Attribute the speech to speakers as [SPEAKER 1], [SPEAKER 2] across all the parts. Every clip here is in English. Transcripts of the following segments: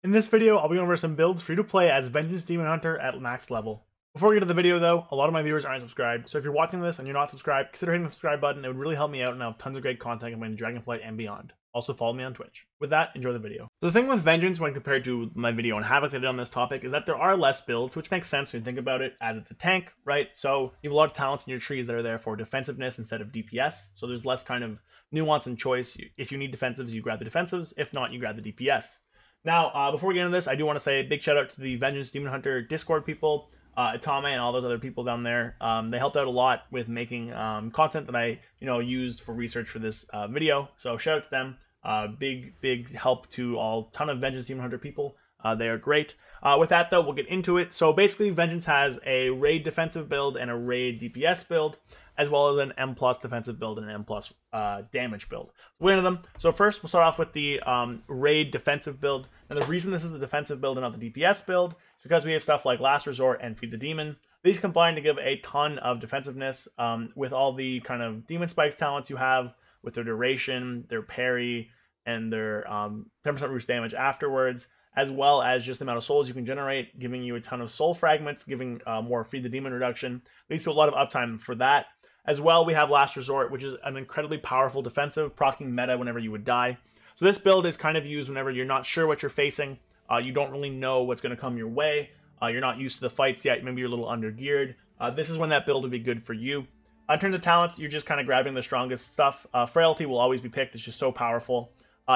[SPEAKER 1] In this video, I'll be going over some builds for you to play as Vengeance Demon Hunter at max level. Before we get to the video though, a lot of my viewers aren't subscribed, so if you're watching this and you're not subscribed, consider hitting the subscribe button. It would really help me out, and I have tons of great content coming to Dragonflight and beyond. Also follow me on Twitch. With that, enjoy the video. So the thing with Vengeance when compared to my video on Havoc that I did on this topic is that there are less builds, which makes sense when you think about it, as it's a tank, right? So you have a lot of talents in your trees that are there for defensiveness instead of DPS, so there's less kind of nuance and choice. If you need defensives, you grab the defensives. If not, you grab the DPS. Now, before we get into this, I do want to say a big shout out to the Vengeance Demon Hunter Discord people, Itame and all those other people down there. They helped out a lot with making content that I, used for research for this video. So shout out to them. Big help to ton of Vengeance Demon Hunter people. They are great. With that though, we'll get into it. So basically, Vengeance has a raid defensive build and a raid DPS build, as well as an M+ defensive build and an M+ damage build. We'll get into them. So first, we'll start off with the raid defensive build. And the reason this is the defensive build and not the DPS build is because we have stuff like Last Resort and Feed the Demon. These combine to give a ton of defensiveness with all the kind of Demon Spikes talents you have, with their duration, their parry, and their 10% roost damage afterwards, as well as just the amount of souls you can generate, giving you a ton of soul fragments, giving more Feed the Demon reduction. Leads to a lot of uptime for that. As well, we have Last Resort, which is an incredibly powerful defensive, proccing meta whenever you would die. So this build is kind of used whenever you're not sure what you're facing, you don't really know what's going to come your way, you're not used to the fights yet, maybe you're a little under-geared. This is when that build would be good for you. In terms of talents, you're just kind of grabbing the strongest stuff. Frailty will always be picked, it's just so powerful.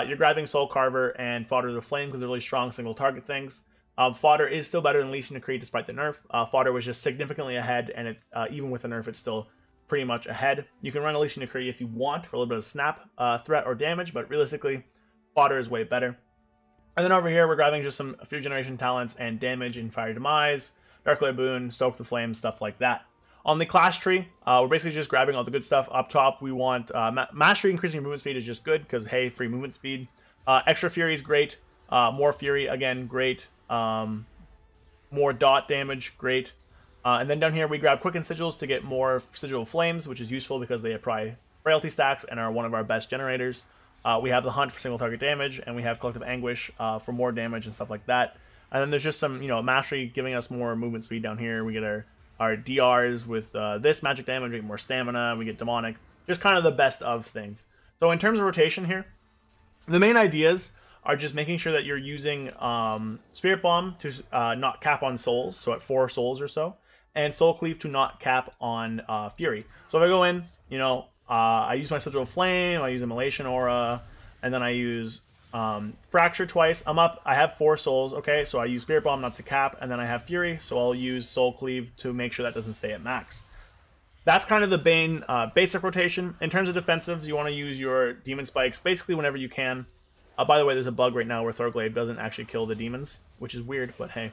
[SPEAKER 1] You're grabbing Soul Carver and Fodder the Flame because they're really strong single target things. Fodder is still better than Legion Decree despite the nerf. Fodder was just significantly ahead, and even with the nerf, it's still pretty much ahead. You can run a Legion Decree if you want for a little bit of snap threat or damage, but realistically, Fodder is way better. And then over here, we're grabbing just some Fear Generation talents and damage in Fire Demise, Dark Lair Boon, Stoke the Flame, stuff like that. On the class tree, we're basically just grabbing all the good stuff. Up top, we want Mastery. Increasing your movement speed is just good because, hey, free movement speed. Extra Fury is great. More Fury, again, great. More dot damage, great. And then down here, we grab Quicken Sigils to get more Sigil Flames, which is useful because they apply Frailty stacks and are one of our best generators. We have the Hunt for single target damage, and we have Collective Anguish for more damage and stuff like that. And then there's just some, Mastery giving us more movement speed down here. We get our DRs with this magic damage, we get more stamina, we get demonic, just kind of the best of things. So in terms of rotation here, the main ideas are just making sure that you're using Spirit Bomb to not cap on souls, so at 4 souls or so, and Soul Cleave to not cap on Fury. So if I go in, I use my Sigil Flame, I use Immolation Aura, and then I use Fracture twice. I have 4 souls, okay, so I use Spirit Bomb not to cap, and then I have Fury, so I'll use Soul Cleave to make sure that doesn't stay at max. That's kind of the basic rotation. In terms of defensives, you want to use your Demon Spikes basically whenever you can. By the way, there's a bug right now where Thorglaive doesn't actually kill the demons, which is weird, but hey.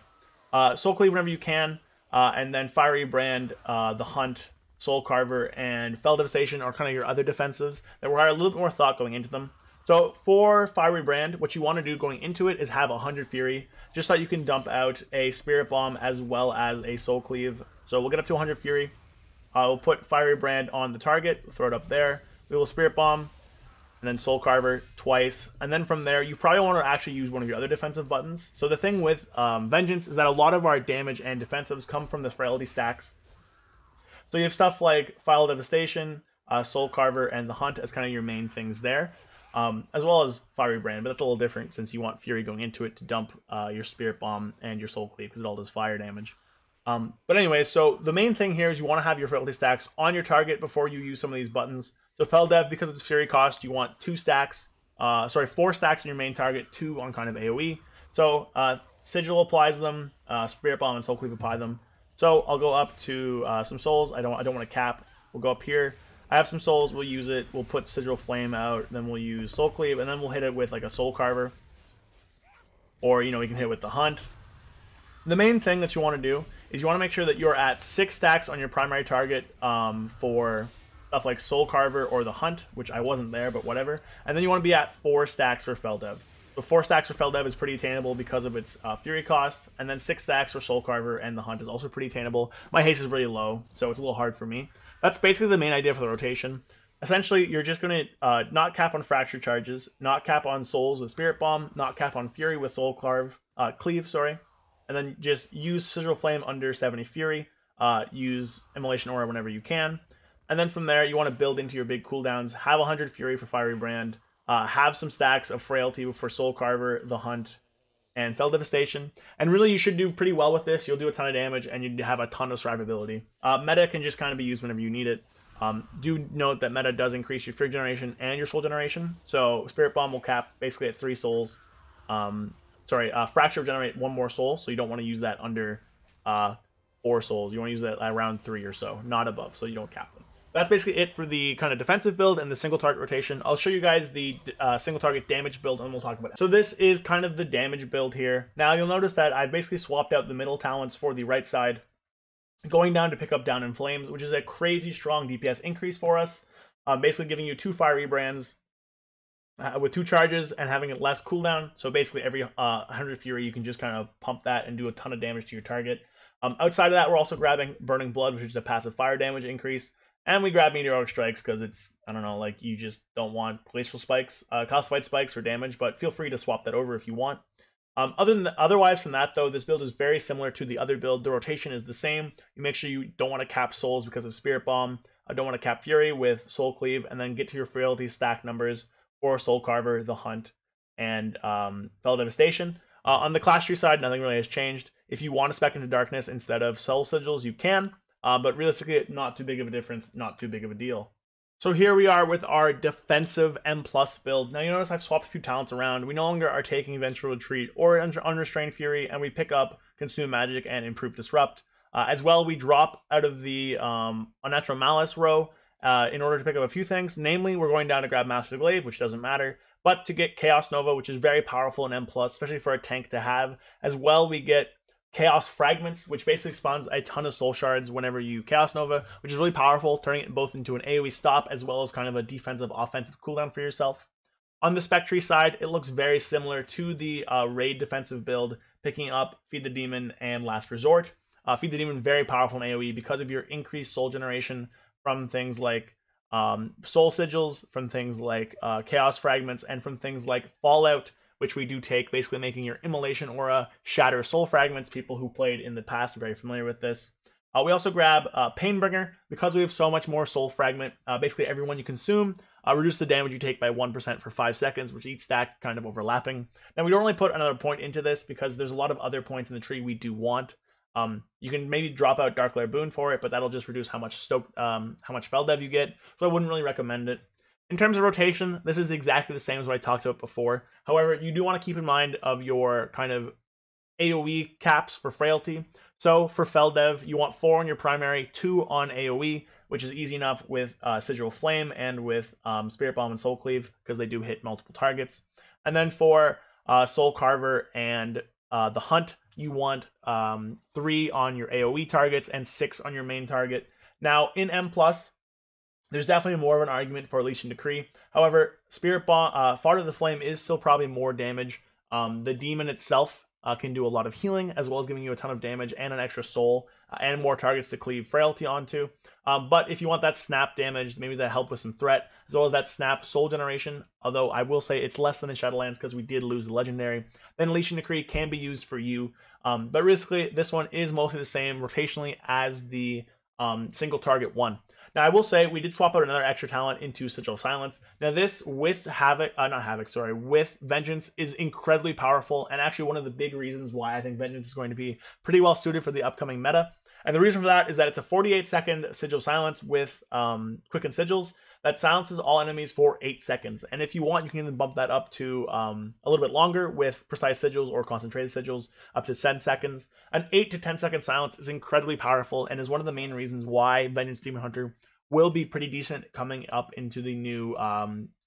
[SPEAKER 1] Soul Cleave whenever you can, and then Fiery Brand, the Hunt, Soul Carver, and Fell Devastation are kind of your other defensives that require a little bit more thought going into them. So for Fiery Brand, what you want to do going into it is have 100 Fury, just so you can dump out a Spirit Bomb as well as a Soul Cleave. So we'll get up to 100 Fury. We'll put Fiery Brand on the target, throw it up there. We will Spirit Bomb, and then Soul Carver twice. And then from there, you probably want to actually use one of your other defensive buttons. So the thing with Vengeance is that a lot of our damage and defensives come from the Frailty stacks. So you have stuff like File Devastation, Soul Carver, and the Hunt as kind of your main things there. As well as Fiery Brand, but that's a little different since you want Fury going into it to dump your Spirit Bomb and your Soul Cleave because it all does fire damage. But anyway, so the main thing here is you want to have your Frailty stacks on your target before you use some of these buttons. So Fell Dev, because of its Fury cost, you want 4 stacks on your main target, 2 on kind of AoE. So Sigil applies them, Spirit Bomb and Soul Cleave apply them. So I'll go up to some souls. I don't want to cap. We'll go up here. I have some souls. We'll use it. We'll put Sigil Flame out. Then we'll use Soul Cleave, and then we'll hit it with like a Soul Carver, or we can hit it with the Hunt. The main thing that you want to do is you want to make sure that you're at 6 stacks on your primary target for stuff like Soul Carver or the Hunt, which I wasn't there, but whatever. And then you want to be at 4 stacks for Fell Dev. So 4 stacks for Fell Dev is pretty attainable because of its Fury cost, and then 6 stacks for Soul Carver and the Hunt is also pretty attainable. My haste is really low, so it's a little hard for me. That's basically the main idea for the rotation. Essentially, you're just going to not cap on fracture charges, not cap on souls with Spirit Bomb, not cap on Fury with Soul Cleave, sorry, and then just use Sigil Flame under 70 Fury, use Immolation Aura whenever you can, and then from there, you want to build into your big cooldowns, have 100 Fury for Fiery Brand, have some stacks of Frailty for Soul Carver, the Hunt, and Fell Devastation, and really you should do pretty well with this. You'll do a ton of damage, and you have a ton of survivability. Meta can just kind of be used whenever you need it. Do note that meta does increase your Fury generation and your soul generation. So Spirit Bomb will cap basically at 3 souls. Fracture will generate 1 more soul, so you don't want to use that under 4 souls. You want to use that around 3 or so, not above, so you don't cap them. That's basically it for the kind of defensive build and the single target rotation. I'll show you guys the single target damage build, and we'll talk about it. So this is kind of the damage build here. Now you'll notice that I've basically swapped out the middle talents for the right side, going down to pick up Down in Flames, which is a crazy strong DPS increase for us. Basically giving you 2 fiery brands with 2 charges and having it less cooldown. So basically every 100 Fury, you can just kind of pump that and do a ton of damage to your target. Outside of that, we're also grabbing Burning Blood, which is a passive fire damage increase. And we grab Meteoric Strikes because it's, I don't know, like you just don't want Glacial Spikes, Calcified Spikes for damage, but feel free to swap that over if you want. Otherwise from that though, this build is very similar to the other build. The rotation is the same. You make sure you don't want to cap souls because of Spirit Bomb. I don't want to cap Fury with Soul Cleave, and then get to your frailty stack numbers for Soul Carver, the Hunt, and Fell Devastation. On the class tree side, nothing really has changed. If you want to spec into Darkness instead of Soul Sigils, you can, but realistically, not too big of a difference, not too big of a deal. So here we are with our defensive M+ build. Now you notice I've swapped a few talents around. We no longer are taking Vengeful Retreat or Unrestrained Fury, and we pick up Consume Magic and Improve Disrupt. As well, we drop out of the Unnatural Malice row in order to pick up a few things. Namely, we're going down to grab Master Glaive, which doesn't matter, but to get Chaos Nova, which is very powerful in M+, especially for a tank to have. As well, we get Chaos Fragments, which basically spawns a ton of soul shards whenever you Chaos Nova, which is really powerful, turning it both into an AoE stop as well as kind of a defensive offensive cooldown for yourself. On the Spectre side, it looks very similar to the raid defensive build, picking up Feed the Demon and Last Resort. Feed the Demon, very powerful in AoE because of your increased soul generation from things like Soul Sigils, from things like Chaos Fragments, and from things like Fallout, which we do take, basically making your Immolation Aura shatter soul fragments. People who played in the past are very familiar with this. We also grab Painbringer because we have so much more soul fragment. Basically everyone you consume, reduce the damage you take by 1% for 5 seconds, which each stack kind of overlapping. Now we don't really put another point into this because there's a lot of other points in the tree we do want. You can maybe drop out Dark Lair Boon for it, but that'll just reduce how much Fell Dev you get, so I wouldn't really recommend it. In terms of rotation, this is exactly the same as what I talked about before. However, you do want to keep in mind of your kind of AoE caps for frailty. So for Fell Dev, you want 4 on your primary, 2 on AoE, which is easy enough with Sigil Flame and with Spirit Bomb and Soul Cleave because they do hit multiple targets. And then for Soul Carver and the Hunt, you want 3 on your AoE targets and 6 on your main target. Now in M+, there's definitely more of an argument for Leash and Decree. However, Spirit Bomb, Fart of the Flame is still probably more damage. The demon itself can do a lot of healing, as well as giving you a ton of damage and an extra soul, and more targets to cleave frailty onto. But if you want that snap damage, maybe that help with some threat, as well as that snap soul generation, although I will say it's less than in Shadowlands because we did lose the legendary, then Leash and Decree can be used for you. But realistically, this one is mostly the same rotationally as the single target one. Now, I will say we did swap out another extra talent into Sigil Silence. Now, this with with Vengeance is incredibly powerful, and actually one of the big reasons why I think Vengeance is going to be pretty well suited for the upcoming meta. And the reason for that is that it's a 48-second Sigil Silence with Quicken Sigils that silences all enemies for 8 seconds. And if you want, you can even bump that up to a little bit longer with Precise Sigils or Concentrated Sigils, up to 10 seconds. An 8 to 10 second silence is incredibly powerful and is one of the main reasons why Vengeance Demon Hunter will be pretty decent coming up into the new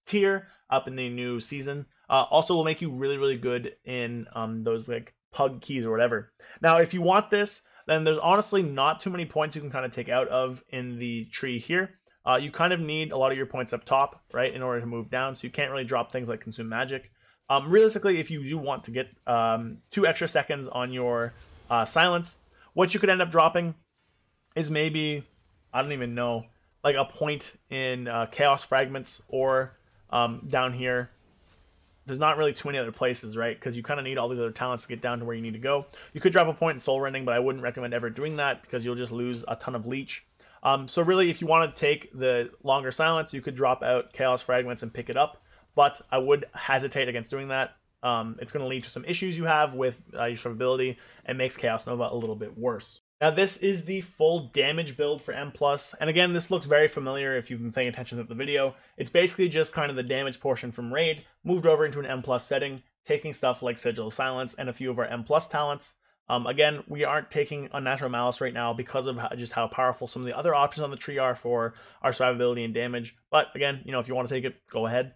[SPEAKER 1] tier, up in the new season. Also will make you really, really good in those like pug keys or whatever. Now, if you want this, then there's honestly not too many points you can kind of take out of in the tree here. You kind of need a lot of your points up top, right, in order to move down, so you can't really drop things like Consume Magic. Realistically, if you do want to get 2 extra seconds on your silence, what you could end up dropping is maybe, I don't even know, like a point in Chaos Fragments or down here. There's not really too many other places, right? Because you kind of need all these other talents to get down to where you need to go. You could drop a point in Soul Rending, but I wouldn't recommend ever doing that because you'll just lose a ton of Leech. So really, if you want to take the longer silence, you could drop out Chaos Fragments and pick it up. But I would hesitate against doing that. It's going to lead to some issues you have with your survivability and makes Chaos Nova a little bit worse. Now this is the full damage build for M+, and again, this looks very familiar if you've been paying attention to the video. It's basically just kind of the damage portion from Raid, moved over into an M+ setting, taking stuff like Sigil of Silence and a few of our M+ talents. Again, we aren't taking Unnatural Malice right now because of just how powerful some of the other options on the tree are for our survivability and damage, but again, you know, if you want to take it, go ahead.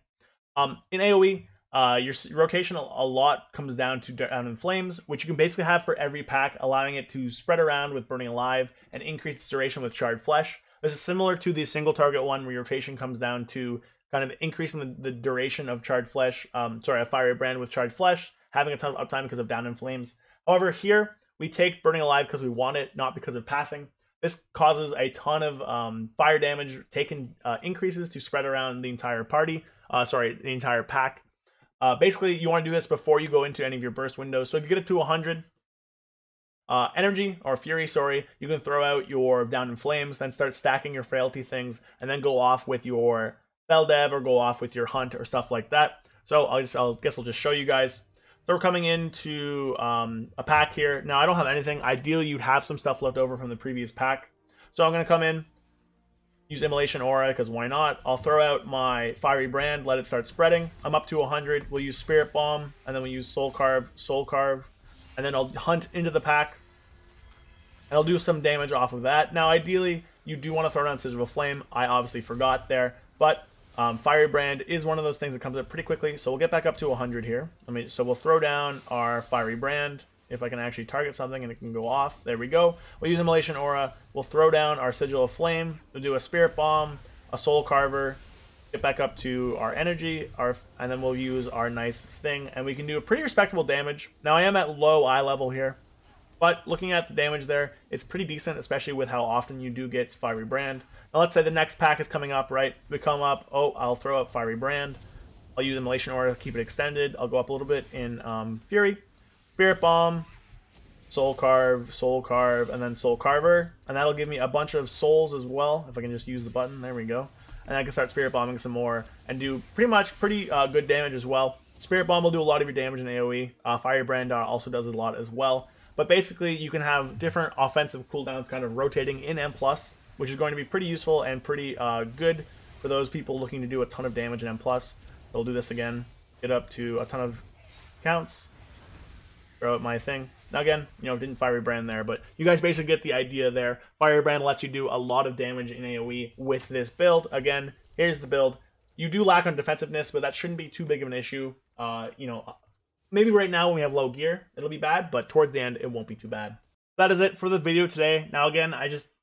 [SPEAKER 1] In AoE, your rotation a lot comes down to Down in Flames, which you can basically have for every pack, allowing it to spread around with Burning Alive and increase its duration with Charred Flesh. This is similar to the single target one where your rotation comes down to kind of increasing the duration of Charred Flesh, a Fiery Brand with Charred Flesh, having a ton of uptime because of Down in Flames. However, here we take Burning Alive because we want it, not because of pathing. This causes a ton of fire damage, taken increases to spread around the entire party, the entire pack. Basically, you want to do this before you go into any of your burst windows. So if you get it to 100 energy, or fury, sorry, you can throw out your Down in Flames, then start stacking your frailty things, and then go off with your Feldev or go off with your Hunt or stuff like that. So I guess I'll just show you guys. So we're coming into a pack here. Now I don't have anything. Ideally, you'd have some stuff left over from the previous pack. So I'm going to come in, use Immolation Aura, because why not? I'll throw out my Fiery Brand, let it start spreading. I'm up to 100. We'll use Spirit Bomb, and then we'll use Soul Carve, and then I'll Hunt into the pack. And I'll do some damage off of that. Now, ideally, you do want to throw down Sigil of Flame. I obviously forgot there, but Fiery Brand is one of those things that comes up pretty quickly. So we'll get back up to 100 here. So we'll throw down our Fiery Brand. If I can actually target something and it can go off. There we go. We'll use Immolation Aura. We'll throw down our Sigil of Flame. We'll do a Spirit Bomb, a Soul Carver, get back up to our energy, and then we'll use our nice thing, and we can do a pretty respectable damage. Now I am at low eye level here, but looking at the damage there, it's pretty decent, especially with how often you do get Fiery Brand. Now let's say the next pack is coming up, right? We come up, oh, I'll throw up Fiery Brand. I'll use Immolation Aura to keep it extended. I'll go up a little bit in Fury. Spirit Bomb, Soul Carve, and then Soul Carver. And that'll give me a bunch of souls as well, if I can just use the button. There we go. And I can start Spirit Bombing some more and do pretty good damage as well. Spirit Bomb will do a lot of your damage in AoE. Fire Brand also does a lot as well. But basically, you can have different offensive cooldowns kind of rotating in M+, which is going to be pretty useful and pretty good for those people looking to do a ton of damage in M+. We'll do this again. Get up to a ton of counts. Throw out my thing. Now again, didn't Fiery Brand there, but you guys basically get the idea there. Fiery Brand lets you do a lot of damage in AoE with this build. Again, here's the build. You do lack on defensiveness, but that shouldn't be too big of an issue. Maybe right now when we have low gear, it'll be bad, but towards the end, it won't be too bad. That is it for the video today. Now again,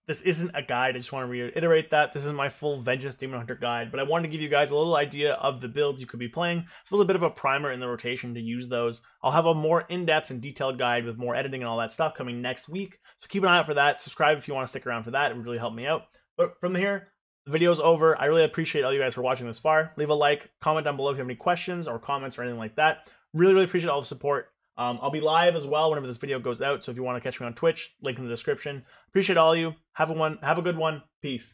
[SPEAKER 1] this isn't a guide. I just want to reiterate that. This is my full Vengeance Demon Hunter guide, but I wanted to give you guys a little idea of the builds you could be playing. It's a little bit of a primer in the rotation to use those. I'll have a more in-depth and detailed guide with more editing and all that stuff coming next week. So keep an eye out for that. Subscribe if you want to stick around for that. It would really help me out. But from here, the video's over. I really appreciate all you guys for watching this far. Leave a like, comment down below if you have any questions or comments or anything like that. Really appreciate all the support. I'll be live as well whenever this video goes out, so if you want to catch me on Twitch, link in the description. Appreciate all of you. Have a good one. Peace.